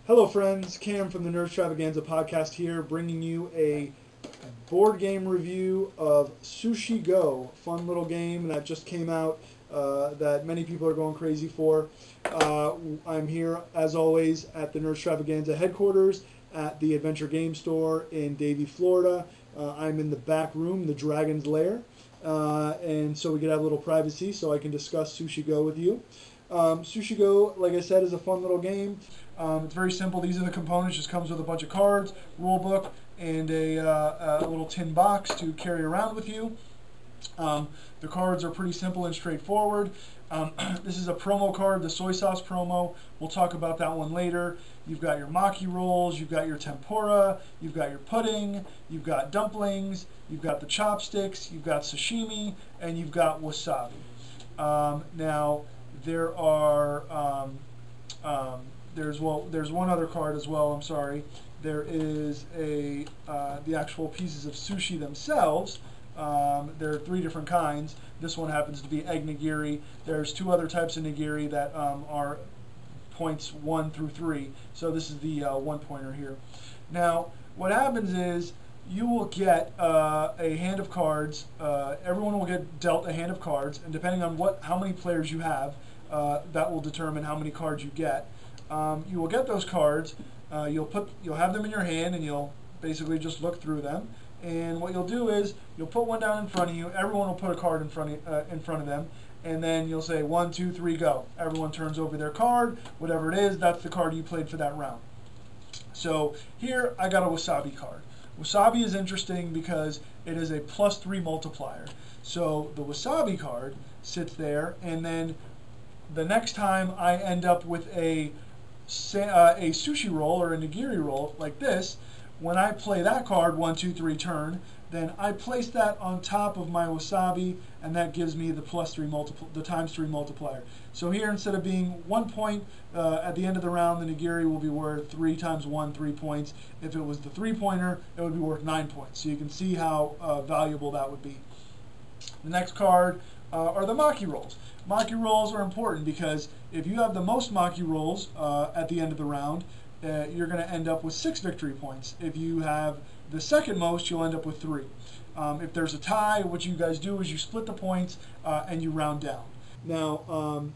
Hello friends, Cam from the Nerdstravaganza podcast here, bringing you a board game review of Sushi Go, fun little game that just came out that many people are going crazy for. I'm here, as always, at the Nerdstravaganza headquarters at the Adventure Game Store in Davie, Florida. I'm in the back room, the Dragon's Lair, and so we can have a little privacy so I can discuss Sushi Go with you. Sushi Go, like I said, is a fun little game. It's very simple. These are the components. Just comes with a bunch of cards, rule book, and a little tin box to carry around with you. The cards are pretty simple and straightforward. This is a promo card, the soy sauce promo. We'll talk about that one later. You've got your maki rolls, you've got your tempura, you've got your pudding, you've got dumplings, you've got the chopsticks, you've got sashimi, and you've got wasabi. Now, there are there's one other card as well. I'm sorry. There is the actual pieces of sushi themselves. There are 3 different kinds. This one happens to be egg nigiri. There's 2 other types of nigiri that are points 1 through 3. So this is the 1-pointer here. Now, what happens is you will get a hand of cards. Everyone will get dealt a hand of cards, and depending on how many players you have, that will determine how many cards you get. You will get those cards. You'll have them in your hand, and you'll basically just look through them. And what you'll do is you'll put one down in front of you. Everyone will put a card in front of them, and then you'll say 1, 2, 3, go. Everyone turns over their card, whatever it is. That's the card you played for that round. So here I got a wasabi card. Wasabi is interesting because it is a +3 multiplier. So the wasabi card sits there, and then the next time I end up with a sushi roll or a nigiri roll like this, when I play that card 1, 2, 3 turn, then I place that on top of my wasabi, and that gives me the the ×3 multiplier. So here, instead of being 1 point at the end of the round, the nigiri will be worth 3 times 1, 3 points. If it was the 3-pointer, it would be worth 9 points. So you can see how valuable that would be. The next card are the maki rolls. Maki rolls are important because if you have the most maki rolls at the end of the round, you're going to end up with 6 victory points. If you have the second most, you'll end up with 3. If there's a tie, what you guys do is you split the points and you round down. Now,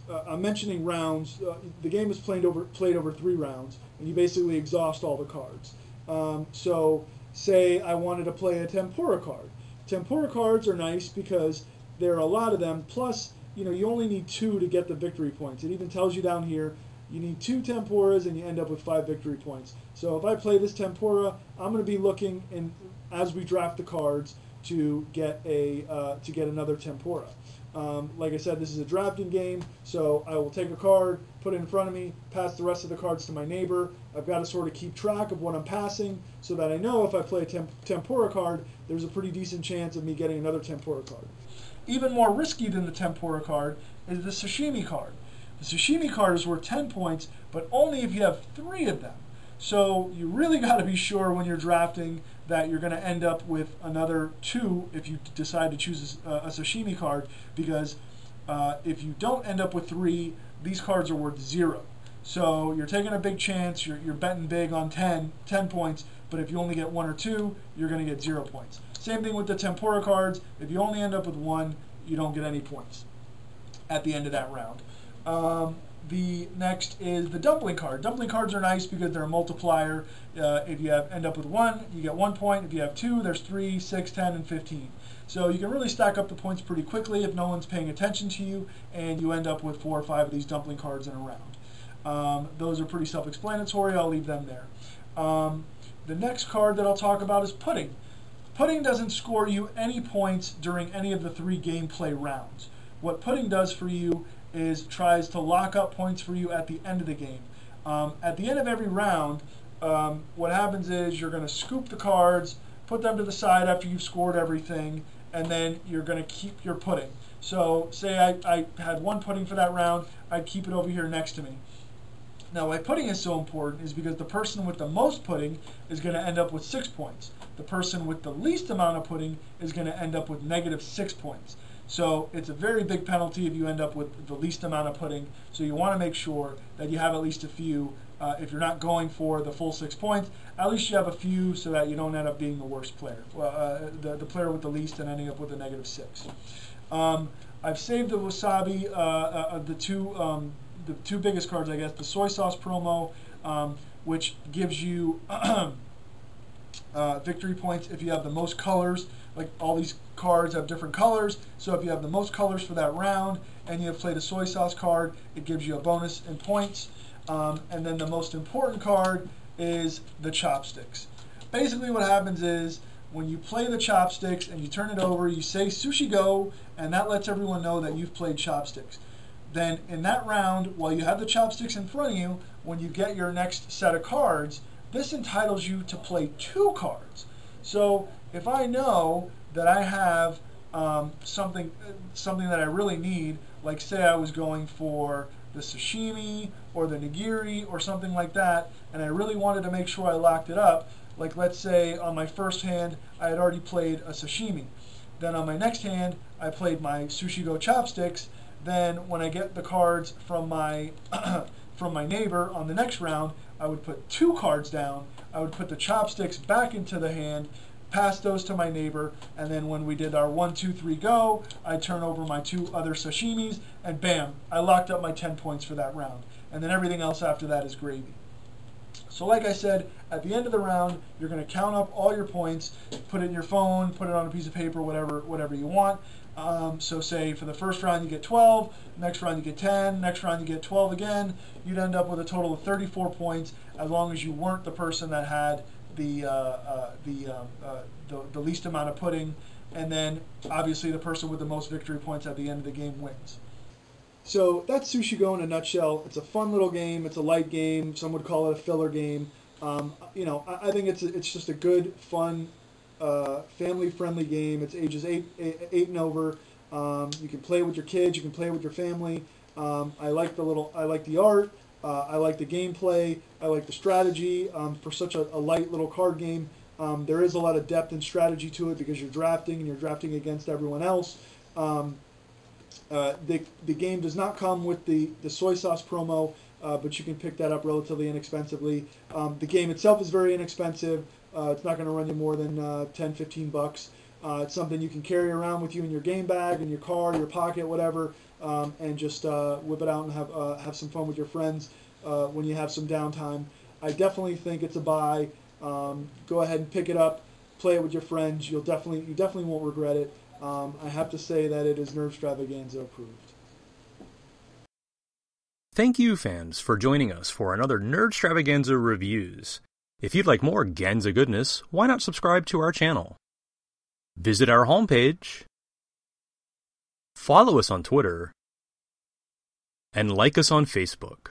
I'm mentioning rounds. The game is played over 3 rounds, and you basically exhaust all the cards. So, say I wanted to play a tempura card. Tempura cards are nice because there are a lot of them. Plus, you only need 2 to get the victory points. It even tells you down here you need 2 tempuras and you end up with 5 victory points. So if I play this tempura, I'm going to be looking as we draft the cards to get another tempura. Like I said, this is a drafting game, so I will take a card, put it in front of me, pass the rest of the cards to my neighbor. I've got to sort of keep track of what I'm passing so that I know if I play a tempura card, there's a pretty decent chance of me getting another tempura card. Even more risky than the tempura card is the sashimi card. The sashimi card is worth 10 points, but only if you have 3 of them. So you really got to be sure when you're drafting that you're going to end up with another 2 if you decide to choose a sashimi card, because if you don't end up with 3, these cards are worth 0. So you're taking a big chance, you're betting big on 10 points, but if you only get 1 or 2, you're going to get 0 points. Same thing with the tempura cards. If you only end up with 1, you don't get any points at the end of that round. The next is the dumpling card. Dumpling cards are nice because they're a multiplier. If you end up with 1, you get 1 point. If you have 2, there's 3, 6, 10, and 15. So you can really stack up the points pretty quickly if no one's paying attention to you, and you end up with 4 or 5 of these dumpling cards in a round. Those are pretty self-explanatory. I'll leave them there. The next card that I'll talk about is pudding. Pudding doesn't score you any points during any of the 3 gameplay rounds. What pudding does for you is tries to lock up points for you at the end of the game. At the end of every round, what happens is you're going to scoop the cards, put them to the side after you've scored everything, and then you're going to keep your pudding. So say I had 1 pudding for that round, I'd keep it over here next to me. Now, why pudding is so important is because the person with the most pudding is going to end up with 6 points. The person with the least amount of pudding is going to end up with -6 points. So it's a very big penalty if you end up with the least amount of pudding. So you want to make sure that you have at least a few. If you're not going for the full 6 points, at least you have a few so that you don't end up being the worst player, the player with the least and ending up with a -6. I've saved the wasabi, the two biggest cards, I guess, the soy sauce promo, which gives you victory points if you have the most colors. Like all these cards have different colors, so if you have the most colors for that round and you have played a soy sauce card, it gives you a bonus in points. And then the most important card is the chopsticks. Basically what happens is when you play the chopsticks and you turn it over, you say Sushi Go, and that lets everyone know that you've played chopsticks. Then in that round, while you have the chopsticks in front of you, when you get your next set of cards, this entitles you to play 2 cards. So if I know that I have something that I really need, like say I was going for the sashimi or the nigiri or something like that, and I really wanted to make sure I locked it up, like let's say on my first hand I had already played a sashimi. Then on my next hand I played my Sushi Go chopsticks. Then when I get the cards from my from my neighbor on the next round, I would put 2 cards down. I would put the chopsticks back into the hand, pass those to my neighbor, and then when we did our 1, 2, 3 go, I'd turn over my 2 other sashimis, and bam, I locked up my 10 points for that round. And then everything else after that is gravy. So like I said, at the end of the round, you're going to count up all your points, put it in your phone, put it on a piece of paper, whatever you want. So say for the first round you get 12, next round you get 10, next round you get 12 again. You'd end up with a total of 34 points as long as you weren't the person that had the least amount of pudding, and then obviously the person with the most victory points at the end of the game wins. So that's Sushi Go in a nutshell. It's a fun little game. It's a light game. Some would call it a filler game. I think it's just a good, fun, family-friendly game. It's ages 8 and over. You can play it with your kids. You can play it with your family. I like the art. I like the gameplay. I like the strategy. For such a light little card game, there is a lot of depth and strategy to it because you're drafting and you're drafting against everyone else. The game does not come with the soy sauce promo, but you can pick that up relatively inexpensively. The game itself is very inexpensive. It's not going to run you more than $10-15. It's something you can carry around with you in your game bag, in your car, your pocket, whatever, and just whip it out and have some fun with your friends when you have some downtime. I definitely think it's a buy. Go ahead and pick it up, play it with your friends. You definitely won't regret it. I have to say that it is Nerdstravaganza approved. Thank you, fans, for joining us for another Nerdstravaganza Reviews. If you'd like more Ganza goodness, why not subscribe to our channel? Visit our homepage, follow us on Twitter, and like us on Facebook.